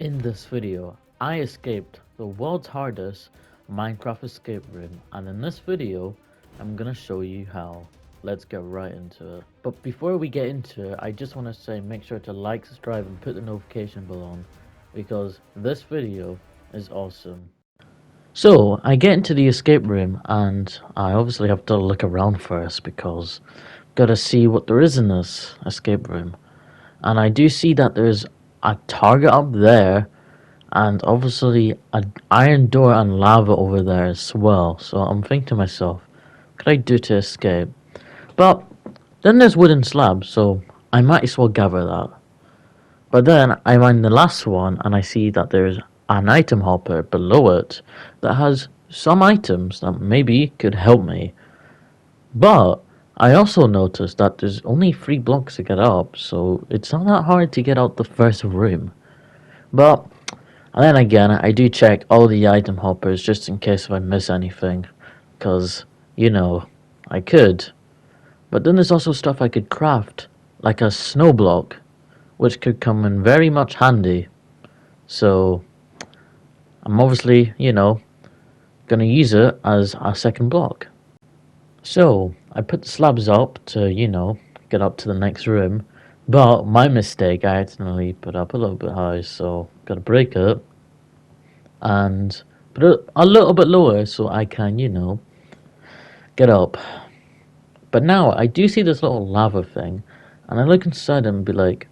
In this video, I escaped the world's hardest Minecraft escape room, and in this video, I'm gonna show you how. Let's get right into it. But before we get into it, I just want to say make sure to like, subscribe, and put the notification bell on, because this video is awesome. So, I get into the escape room, and I obviously have to look around first, because gotta see what there is in this escape room. And I do see that there's a target up there, and obviously an iron door and lava over there as well. So I'm thinking to myself, what could I do to escape? But then there's wooden slabs, so I might as well gather that. But then I'm on the last one and I see that there's an item hopper below it that has some items that maybe could help me. But I also noticed that there's only 3 blocks to get up, so it's not that hard to get out the first room. But and then again, I do check all the item hoppers just in case if I miss anything, because, I could. But then there's also stuff I could craft, like a snow block, which could come in very much handy. So, I'm obviously, gonna use it as a second block. So, I put the slabs up to, get up to the next room, but my mistake, I accidentally put up a little bit high, so gotta break it and put it a little bit lower so I can, get up. But now I do see this little lava thing, and I look inside and be like,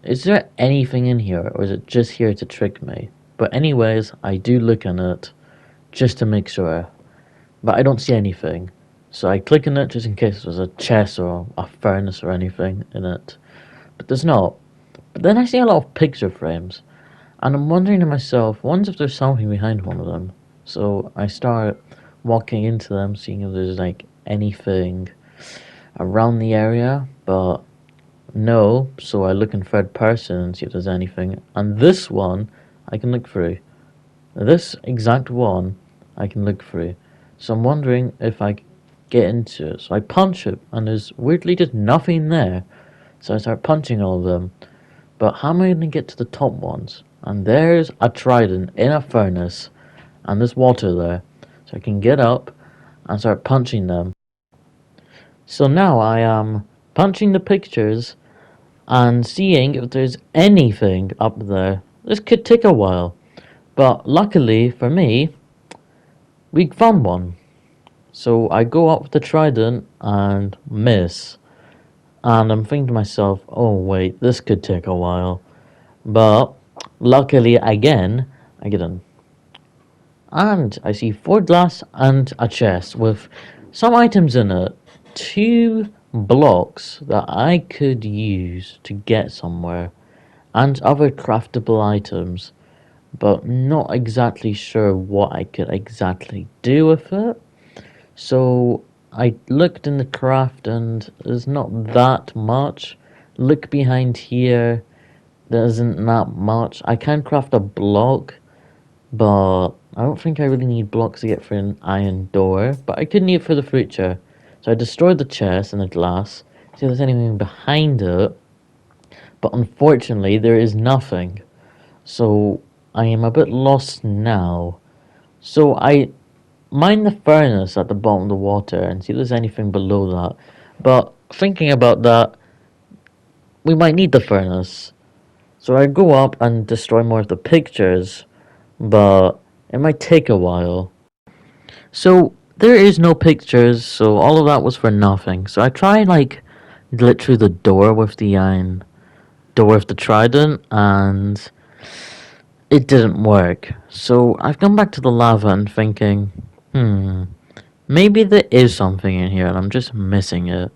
is there anything in here, or is it just here to trick me? But anyways, I do look in it just to make sure, but I don't see anything. So I click on it just in case there's a chest or a furnace or anything in it, but there's not. But then I see a lot of picture frames, and I'm wondering to myself, wonder if there's something behind one of them. So I start walking into them, seeing if there's like anything around the area, but no. So I look in third person and see if there's anything. And this one I can look through. This exact one I can look through. So I'm wondering if I get into it. So I punch it, and there's weirdly just nothing there. So I start punching all of them. But how am I going to get to the top ones? And there's a trident in a furnace, and there's water there. So I can get up and start punching them. So now I am punching the pictures and seeing if there's anything up there. This could take a while, but luckily for me, we found one. So I go up with the trident and miss. And I'm thinking to myself, oh wait, this could take a while. But luckily again, I get in. And I see 4 glass and a chest with some items in it. 2 blocks that I could use to get somewhere. And other craftable items. But not exactly sure what I could exactly do with it. So I looked in the craft and there's not that much. Look behind here, there isn't that much. I can craft a block, but I don't think I really need blocks to get for an iron door, but I could need it for the future. So I destroyed the chest and the glass, see if there's anything behind it, but unfortunately there is nothing. So I am a bit lost now. So I mine the furnace at the bottom of the water and see if there's anything below that. But thinking about that, we might need the furnace. So I go up and destroy more of the pictures, but it might take a while. So there is no pictures, so all of that was for nothing. So I try like glitch through the door with the iron door with the trident, and it didn't work. So I've gone back to the lava and thinking, maybe there is something in here and I'm just missing it.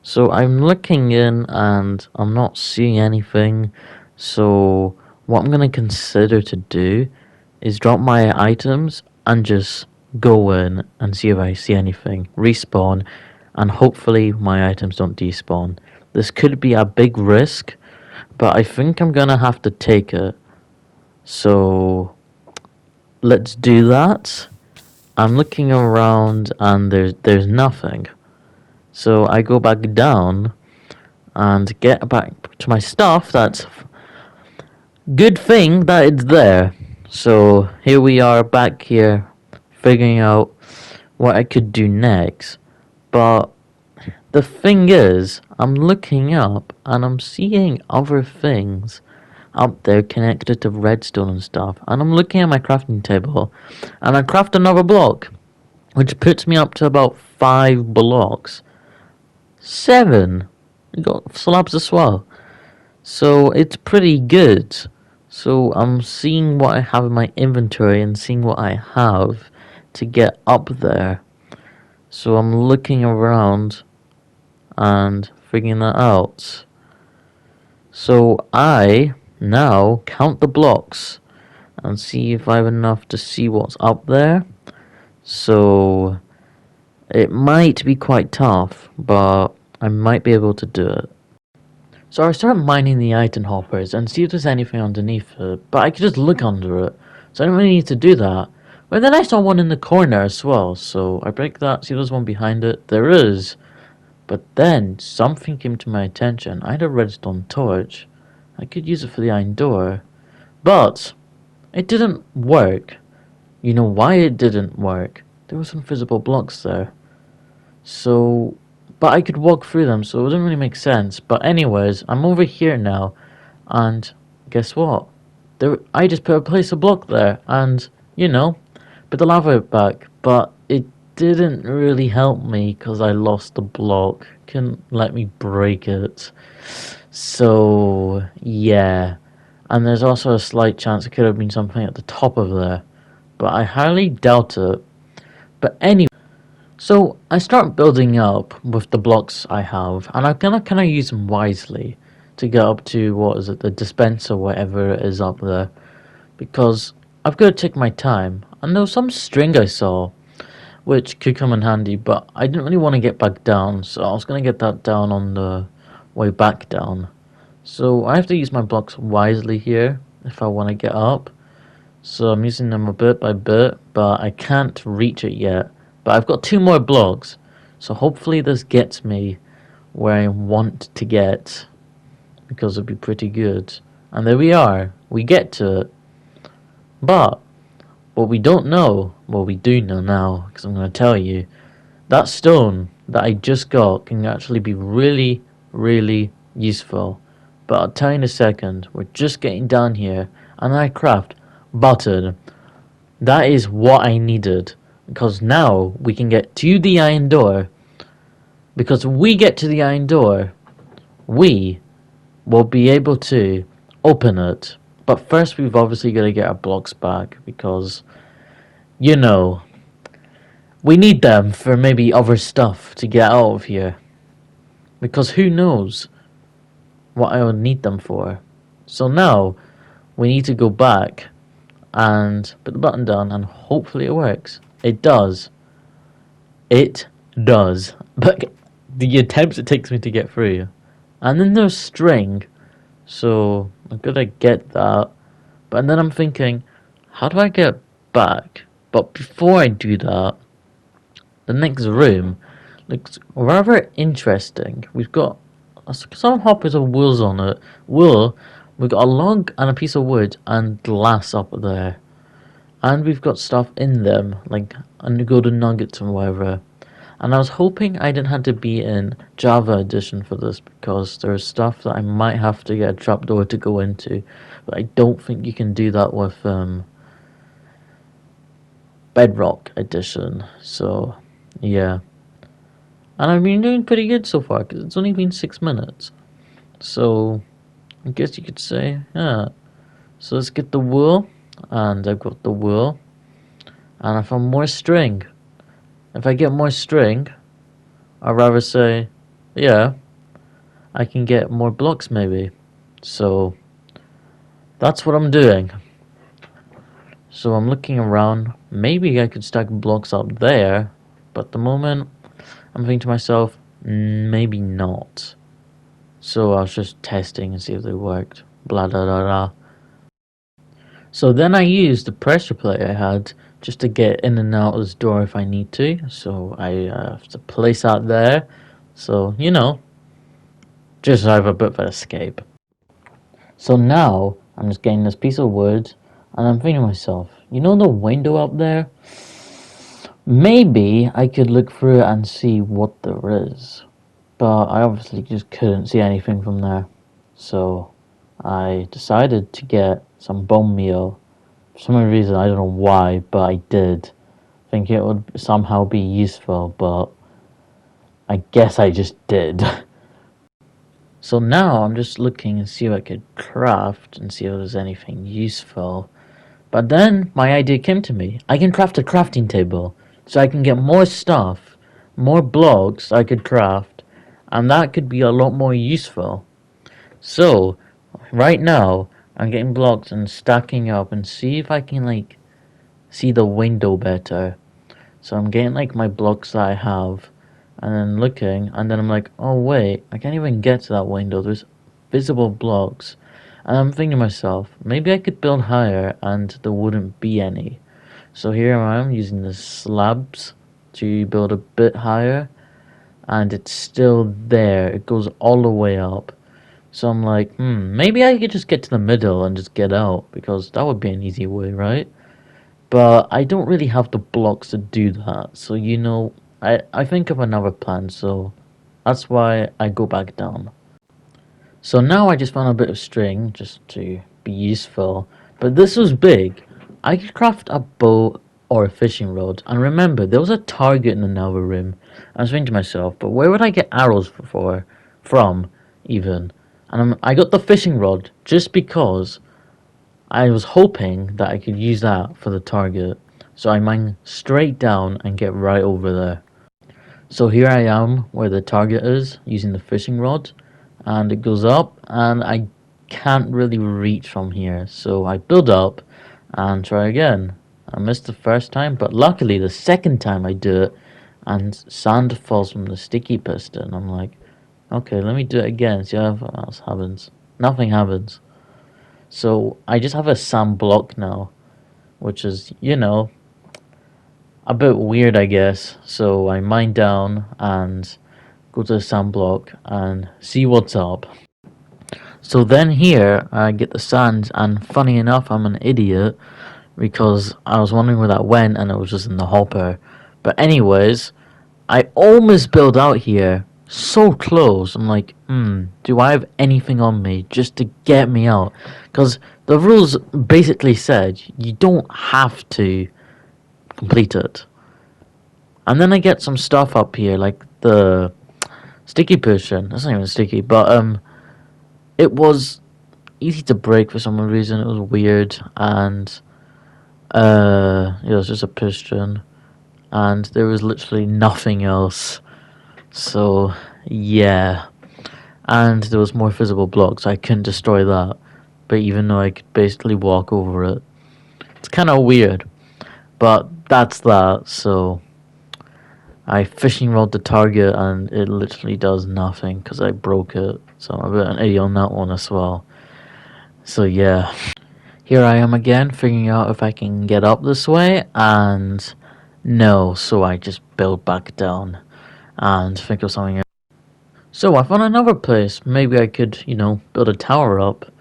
So I'm looking in and I'm not seeing anything. So what I'm going to consider to do is drop my items and just go in and see if I see anything. Respawn, and hopefully my items don't despawn. This could be a big risk, but I think I'm going to have to take it. So let's do that. I'm looking around and there's nothing. So I go back down and get back to my stuff that's Good thing that it's there. So here we are back here figuring out what I could do next. But the thing is, I'm looking up and I'm seeing other things up there connected to redstone and stuff. And I'm looking at my crafting table and I craft another block, which puts me up to about 5 blocks. 7! I got slabs as well. So it's pretty good. So I'm seeing what I have in my inventory and seeing what I have to get up there. So I'm looking around and figuring that out. So I now count the blocks and see if I have enough to see what's up there. So it might be quite tough, but I might be able to do it. So I started mining the item hoppers and see if there's anything underneath it, but I could just look under it, so I don't really need to do that. But then I saw one in the corner as well, so I break that, see if there's one behind it. There is. But then something came to my attention. I had a redstone torch. I could use it for the iron door, but it didn't work. You know why it didn't work? There were some visible blocks there. So, but I could walk through them, so it didn't really make sense. But anyways, I'm over here now, and guess what? I just put a place a block there, and put the lava back. But it didn't really help me because I lost the block. Couldn't let me break it. So yeah, and there's also a slight chance it could have been something at the top of there, but I highly doubt it. But anyway. So I start building up with the blocks I have, and I'm gonna kind of use them wisely to get up to what is it, the dispenser, whatever it is up there, because I've got to take my time. And there was some string I saw, which could come in handy, but I didn't really want to get back down, so I was gonna get that down on the way back down. So I have to use my blocks wisely here if I want to get up. So I'm using them a bit by bit, but I can't reach it yet. But I've got 2 more blocks, so hopefully this gets me where I want to get, because it'd be pretty good. And there we are, we get to it. But what we don't know, well we do know now, because I'm going to tell you, that stone that I just got can actually be really, really useful. But I'll tell you in a second, we're just getting down here, and I craft button. That is what I needed. Because now we can get to the iron door. Because when we get to the iron door, we will be able to open it. But first we've obviously got to get our blocks back. Because, we need them for maybe other stuff to get out of here. Because who knows what I will need them for. So now we need to go back and put the button down and hopefully it works. It does. It does. But the attempts it takes me to get through. And then there's string. So I'm gonna get that. But then I'm thinking, how do I get back? But before I do that, the next room looks rather interesting. We've got some hoppers of wheels on it. Wool. We've got a log and a piece of wood and glass up there. And we've got stuff in them, like golden nuggets and whatever. And I was hoping I didn't have to be in Java Edition for this, because there's stuff that I might have to get a trapdoor to go into. But I don't think you can do that with Bedrock Edition. So, yeah. And I've been doing pretty good so far, because it's only been 6 minutes. So, I guess you could say, yeah. So let's get the wool. And I've got the wool, and I found more string. If I get more string, I'd rather say, yeah, I can get more blocks maybe. So that's what I'm doing. So I'm looking around. Maybe I could stack blocks up there, but at the moment I'm thinking to myself, maybe not. So I was just testing and see if they worked. Blah blah blah blah. So then I used the pressure plate I had just to get in and out of this door if I need to. So I have to place that there. So, just have a bit of an escape. So now I'm just getting this piece of wood, and I'm thinking to myself, you know the window up there? Maybe I could look through it and see what there is. But I obviously just couldn't see anything from there. So I decided to get some bone meal. For some reason, I don't know why, but I did. Think it would somehow be useful, but I guess I just did. So now I'm just looking and see if I could craft and see if there's anything useful. But then my idea came to me. I can craft a crafting table. So I can get more stuff, more blocks I could craft, and that could be a lot more useful. So right now I'm getting blocks and stacking up and see if I can like see the window better. So I'm getting like my blocks that I have and then looking, and then I'm like, oh wait, I can't even get to that window. There's visible blocks. And I'm thinking to myself, maybe I could build higher and there wouldn't be any. So here I am using the slabs to build a bit higher, and it's still there. It goes all the way up. So I'm like, maybe I could just get to the middle and just get out, because that would be an easy way, right? But I don't really have the blocks to do that. So, I think of another plan, so that's why I go back down. So now I just found a bit of string just to be useful. But this was big. I could craft a bow or a fishing rod. And remember, there was a target in the nether room. I was thinking to myself, but where would I get arrows from, even? And I got the fishing rod just because I was hoping that I could use that for the target. So I mine straight down and get right over there. So here I am where the target is, using the fishing rod, and it goes up, and I can't really reach from here. So I build up and try again. I missed the first time, but luckily the second time I do it, and sand falls from the sticky piston. I'm like, okay, let me do it again, see what else happens. Nothing happens. So I just have a sand block now, which is, a bit weird, I guess. So I mine down and go to the sand block and see what's up. So then here I get the sand, and funny enough, I'm an idiot because I was wondering where that went and it was just in the hopper. But anyways, I almost build out here, so close. I'm like, do I have anything on me just to get me out? Because the rules basically said you don't have to complete it. And then I get some stuff up here, like the sticky potion. That's not even sticky, but it was easy to break for some reason. It was weird, and it was just a piston, and there was literally nothing else. So yeah, and there was more visible blocks. I couldn't destroy that, but even though I could basically walk over it, it's kind of weird. But that's that. So I fishing rod the target, and it literally does nothing because I broke it. So I'm a bit an idiot on that one as well. So yeah, here I am again, figuring out if I can get up this way, and no, so I just build back down and think of something else. So I found another place. Maybe I could, build a tower up.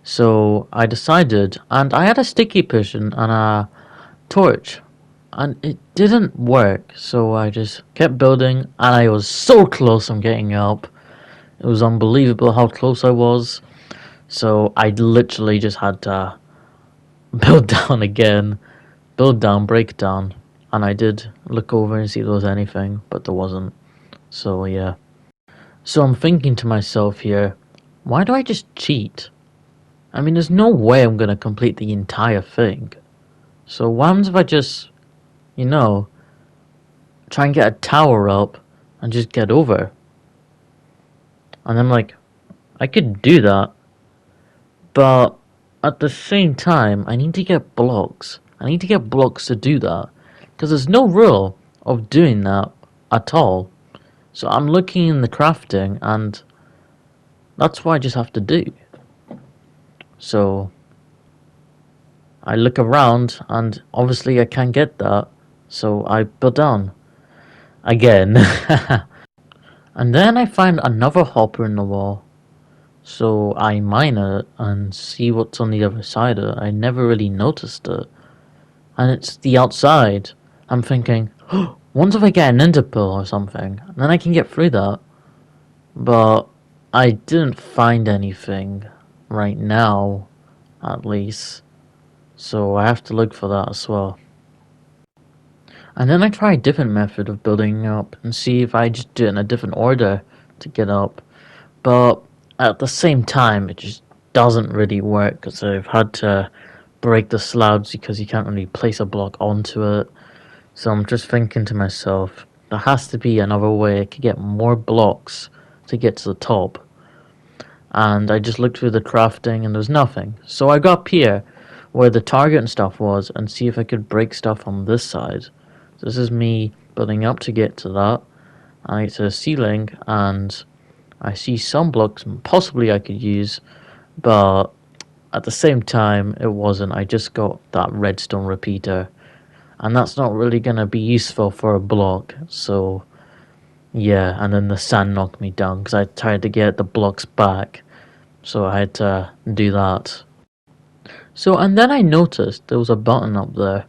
So I decided, and I had a sticky piston and a torch, and it didn't work. So I just kept building, and I was so close from getting up. It was unbelievable how close I was. So I literally just had to build down again, build down, break down, and I did look over and see if there was anything, but there wasn't. So yeah. So I'm thinking to myself here, why do I just cheat? I mean, there's no way I'm gonna complete the entire thing. So what happens if I just, try and get a tower up and just get over? And I'm like, I could do that, but at the same time, I need to get blocks. I need to get blocks to do that, because there's no rule of doing that at all. So I'm looking in the crafting, and that's what I just have to do. So I look around, and obviously I can't get that, so I build down again. And then I find another hopper in the wall, So I mine it and see what's on the other side of it. I never really noticed it. And it's the outside. I'm thinking, oh, once if I get an ender pearl or something, then I can get through that. But I didn't find anything right now, at least. So I have to look for that as well. And then I try a different method of building up and see if I just do it in a different order to get up. But at the same time, it just doesn't really work because I've had to break the slabs because you can't really place a block onto it. So I'm just thinking to myself, there has to be another way I could get more blocks to get to the top. And I just looked through the crafting and there's nothing. So I got up here where the target and stuff was and see if I could break stuff on this side. So this is me building up to get to that. I get to the ceiling and I see some blocks possibly I could use, but at the same time it wasn't. I just got that redstone repeater and that's not really gonna be useful for a block. So yeah, and then the sand knocked me down because I tried to get the blocks back, so I had to do that. So, and then I noticed there was a button up there.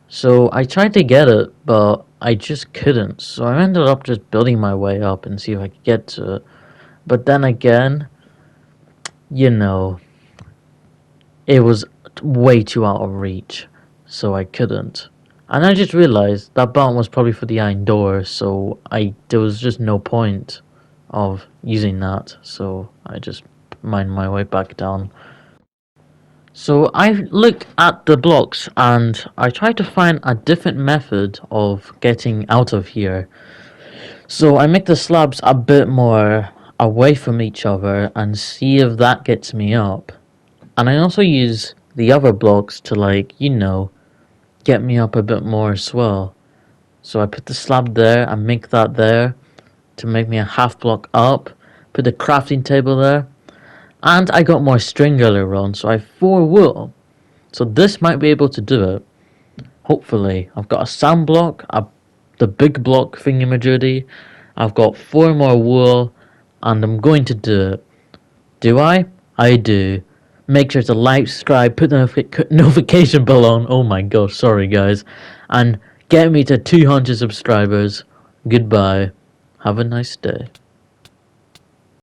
So I tried to get it, but I just couldn't. So I ended up just building my way up and see if I could get to it. But then again, you know, it was way too out of reach, so I couldn't. And I just realized that button was probably for the iron door, so there was just no point of using that. So I just mined my way back down. So I look at the blocks and I try to find a different method of getting out of here. So I make the slabs a bit more away from each other and see if that gets me up. And I also use the other blocks to, like, get me up a bit more as well. So I put the slab there and make that there to make me a half block up. Put the crafting table there. And I got more string earlier on, so I have 4 wool. So this might be able to do it. Hopefully. I've got a sand block, the big block thingamajiggy. I've got 4 more wool, and I'm going to do it. Do I? I do. Make sure to like, subscribe, put the notification bell on. Oh my gosh, sorry guys. And get me to 200 subscribers. Goodbye. Have a nice day.